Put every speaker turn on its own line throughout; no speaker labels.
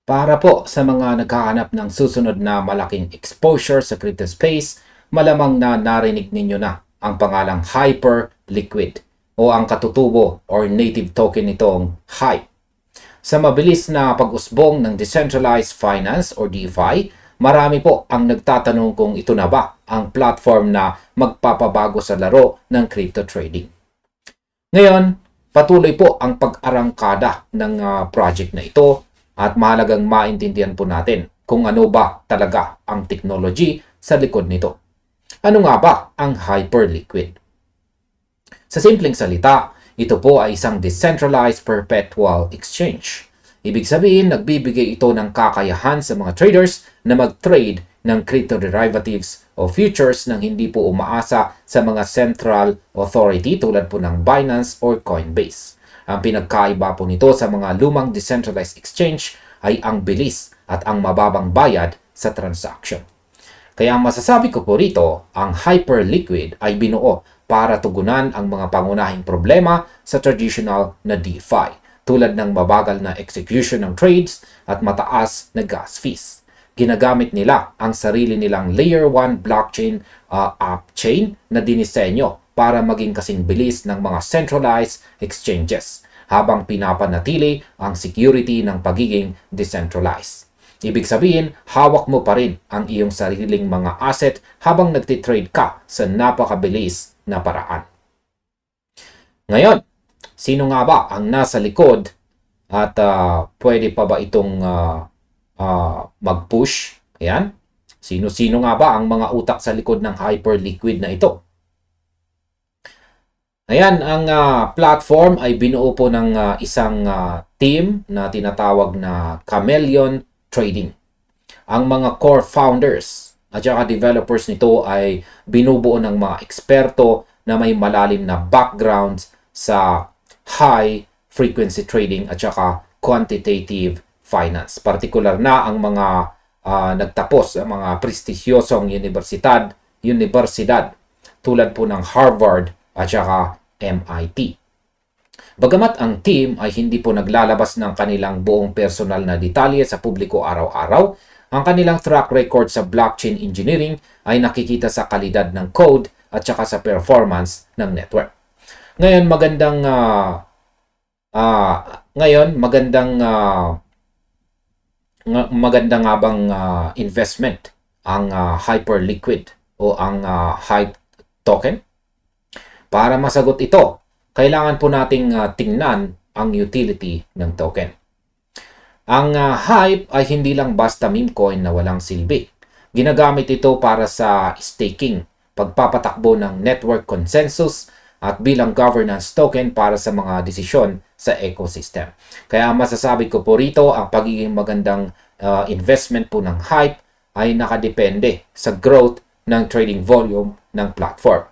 Para po sa mga naghahanap ng susunod na malaking exposure sa crypto space, malamang na narinig ninyo na ang pangalang Hyperliquid o ang katutubo or native token nitong HYPE. Sa mabilis na pag-usbong ng decentralized finance or DeFi, marami po ang nagtatanong kung ito na ba ang platform na magpapabago sa laro ng crypto trading. Ngayon, patuloy po ang pag-arangkada ng project na ito at mahalagang maintindihan po natin kung ano ba talaga ang technology sa likod nito. Ano nga ba ang Hyperliquid? Sa simpleng salita, ito po ay isang decentralized perpetual exchange. Ibig sabihin, nagbibigay ito ng kakayahan sa mga traders na mag-trade ng crypto derivatives o futures nang hindi po umaasa sa mga central authority tulad po ng Binance or Coinbase. Ang pinagkaiba po nito sa mga lumang decentralized exchange ay ang bilis at ang mababang bayad sa transaction. Kaya ang masasabi ko po rito, ang Hyperliquid ay binuo para tugunan ang mga pangunahing problema sa traditional na DeFi, tulad ng mabagal na execution ng trades at mataas na gas fees. Ginagamit nila ang sarili nilang Layer 1 blockchain app chain na dinisenyo para maging kasing bilis ng mga centralized exchanges habang pinapanatili ang security ng pagiging decentralized. Ibig sabihin, hawak mo pa rin ang iyong sariling mga asset habang nagtitrade ka sa napakabilis na paraan. Ngayon, sino nga ba ang nasa likod at pwede pa ba itong mag-push? Ayan. Sino-sino nga ba ang mga utak sa likod ng Hyperliquid na ito? Ayan, ang platform ay binuo po ng isang team na tinatawag na Chameleon Trading. Ang mga core founders at saka developers nito ay binubuo ng mga eksperto na may malalim na backgrounds sa high frequency trading at saka quantitative finance. Partikular na ang mga nagtapos sa mga prestigyosong universidad tulad po ng Harvard at saka MIT. Bagamat ang team ay hindi po naglalabas ng kanilang buong personal na detalye sa publiko araw-araw, ang kanilang track record sa blockchain engineering ay nakikita sa kalidad ng code at saka sa performance ng network. Ngayon magandang nga bang investment ang Hyperliquid o ang HYPE token? Para masagot ito, kailangan po nating tingnan ang utility ng token. Ang HYPE ay hindi lang basta meme coin na walang silbi. Ginagamit ito para sa staking, pagpapatakbo ng network consensus, at bilang governance token para sa mga desisyon sa ecosystem. Kaya masasabi ko po rito, ang pagiging magandang investment po ng HYPE ay nakadepende sa growth ng trading volume ng platform.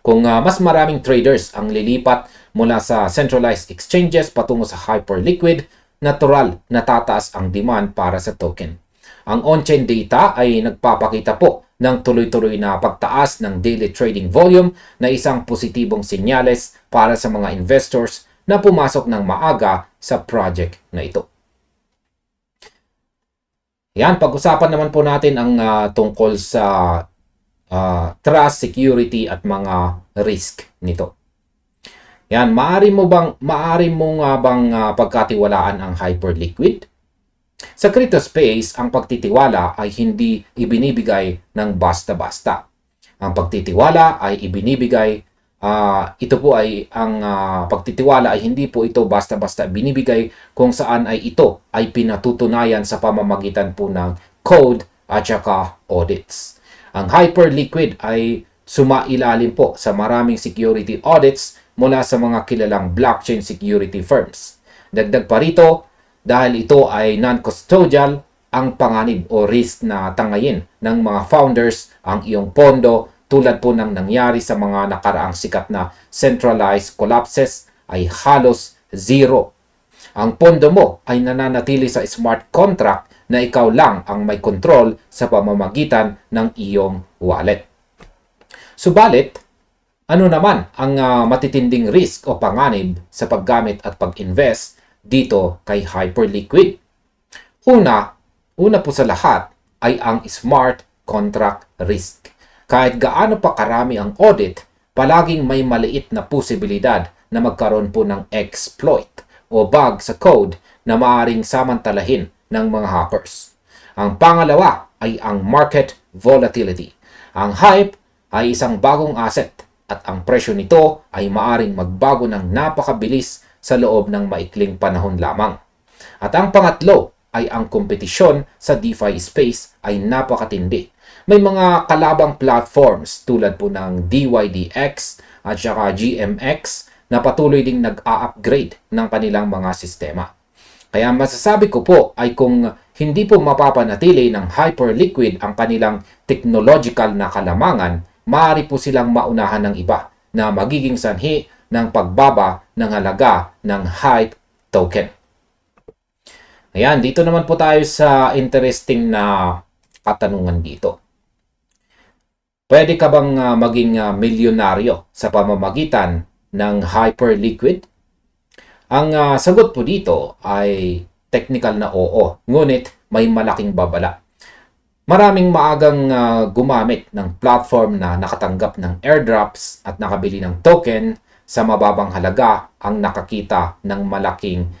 Kung mas maraming traders ang lilipat mula sa centralized exchanges patungo sa Hyperliquid, natural na tataas ang demand para sa token. Ang on-chain data ay nagpapakita po ng tuloy-tuloy na pagtaas ng daily trading volume na isang positibong senyales para sa mga investors na pumasok ng maaga sa project na ito. Yan, pag-usapan naman po natin ang tungkol sa trust, security at mga risk nito. Yan, maaari mo nga bang pagkatiwalaan ang Hyperliquid? Sa crypto space, ang pagtitiwala ay hindi ibinibigay ng basta-basta. Ang pagtitiwala ay ibinibigay, pagtitiwala ay hindi po ito basta-basta binibigay kung saan ay ito ay pinatutunayan sa pamamagitan po ng code at saka audits. Ang Hyperliquid ay sumailalim po sa maraming security audits mula sa mga kilalang blockchain security firms. Dagdag pa rito, dahil ito ay non-custodial, ang panganib o risk na tangayin ng mga founders ang iyong pondo tulad po ng nangyari sa mga nakaraang sikat na centralized collapses ay halos zero. Ang pondo mo ay nananatili sa smart contract na ikaw lang ang may control sa pamamagitan ng iyong wallet. Subalit, ano naman ang matitinding risk o panganib sa paggamit at pag-invest dito kay Hyperliquid? Una po sa lahat ay ang smart contract risk. Kahit gaano pa karami ang audit, palaging may maliit na posibilidad na magkaroon po ng exploit o bug sa code na maaaring samantalahin ng mga hackers. Ang pangalawa ay ang market volatility. Ang hype ay isang bagong asset at ang presyo nito ay maaaring magbago ng napakabilis sa loob ng maikling panahon lamang. At ang pangatlo ay ang kompetisyon sa DeFi space ay napakatindi. May mga kalabang platforms tulad po ng DYDX at saka GMX na patuloy ding nag-a-upgrade ng kanilang mga sistema. Kaya masasabi ko po ay kung hindi po mapapanatili ng Hyperliquid ang kanilang technological na kalamangan, maaari po silang maunahan ng iba na magiging sanhi ng pagbaba ng halaga ng HYPE token. Ayan, dito naman po tayo sa interesting na katanungan dito. Pwede ka bang maging milyonaryo sa pamamagitan ng Hyperliquid? Ang sagot po dito ay technical na oo, ngunit may malaking babala. Maraming maagang gumamit ng platform na nakatanggap ng airdrops at nakabili ng token sa mababang halaga ang nakakita ng malaking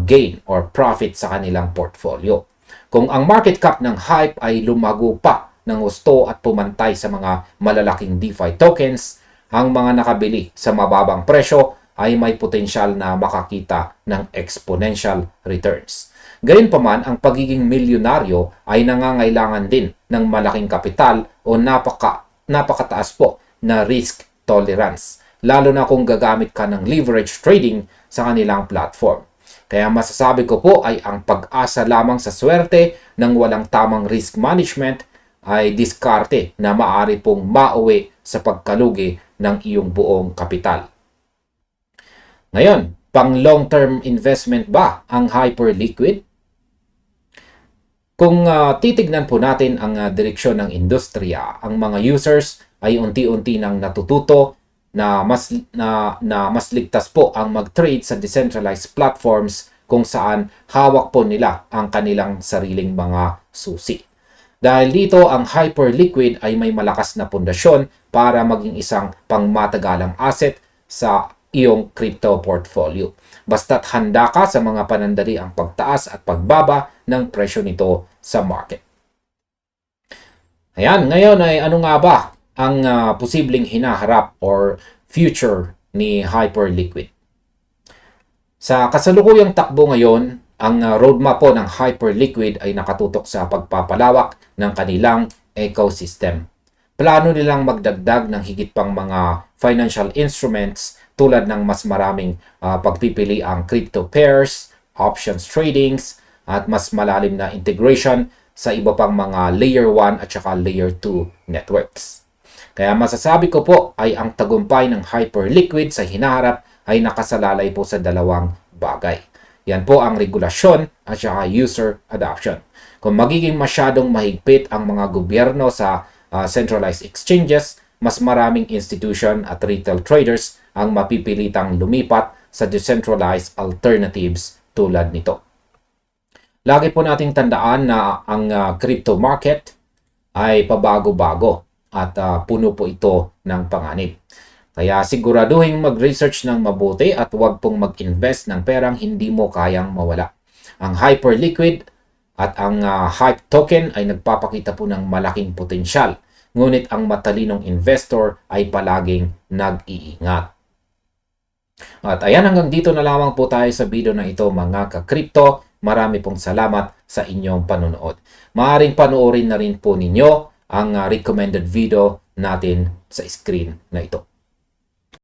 gain or profit sa kanilang portfolio. Kung ang market cap ng HYPE ay lumago pa ng gusto at pumantay sa mga malalaking DeFi tokens, ang mga nakabili sa mababang presyo ay may potensyal na makakita ng exponential returns. Gayunpaman, ang pagiging milyonaryo ay nangangailangan din ng malaking kapital o napakataas po na risk tolerance, lalo na kung gagamit ka ng leverage trading sa kanilang platform. Kaya masasabi ko po ay ang pag-asa lamang sa swerte ng walang tamang risk management ay diskarte na maaari pong mauwi sa pagkalugi ng iyong buong kapital. Ngayon, pang long-term investment ba ang Hyperliquid? Kung titignan po natin ang direksyon ng industriya, ang mga users ay unti-unti nang natututo na mas ligtas po ang mag-trade sa decentralized platforms kung saan hawak po nila ang kanilang sariling mga susi. Dahil dito, ang Hyperliquid ay may malakas na pundasyon para maging isang pangmatagalang asset sa iyong crypto portfolio. Basta't handa ka sa mga panandali ang pagtaas at pagbaba ng presyo nito sa market. Ayan, ngayon ay ano nga ba ang posibleng hinaharap or future ni Hyperliquid? Sa kasalukuyang takbo ngayon, ang roadmap po ng Hyperliquid ay nakatutok sa pagpapalawak ng kanilang ecosystem. Plano nilang magdagdag ng higit pang mga financial instruments tulad ng mas maraming pagpipili ang crypto pairs, options tradings, at mas malalim na integration sa iba pang mga layer 1 at saka layer 2 networks. Kaya masasabi ko po ay ang tagumpay ng Hyperliquid sa hinaharap ay nakasalalay po sa dalawang bagay. Yan po ang regulasyon at saka user adoption. Kung magiging masyadong mahigpit ang mga gobyerno sa centralized exchanges, mas maraming institution at retail traders ang mapipilitang lumipat sa decentralized alternatives tulad nito. Lagi po nating tandaan na ang crypto market ay pabago-bago at puno po ito ng panganib. Kaya siguraduhin mag-research ng mabuti at huwag pong mag-invest ng perang hindi mo kayang mawala. Ang Hyperliquid at ang HYPE token ay nagpapakita po ng malaking potensyal. Ngunit ang matalinong investor ay palaging nag-iingat. At ayan, hanggang dito na lamang po tayo sa video na ito mga ka-crypto. Marami pong salamat sa inyong panonood. Maaaring panoorin na rin po ninyo ang recommended video natin sa screen na ito.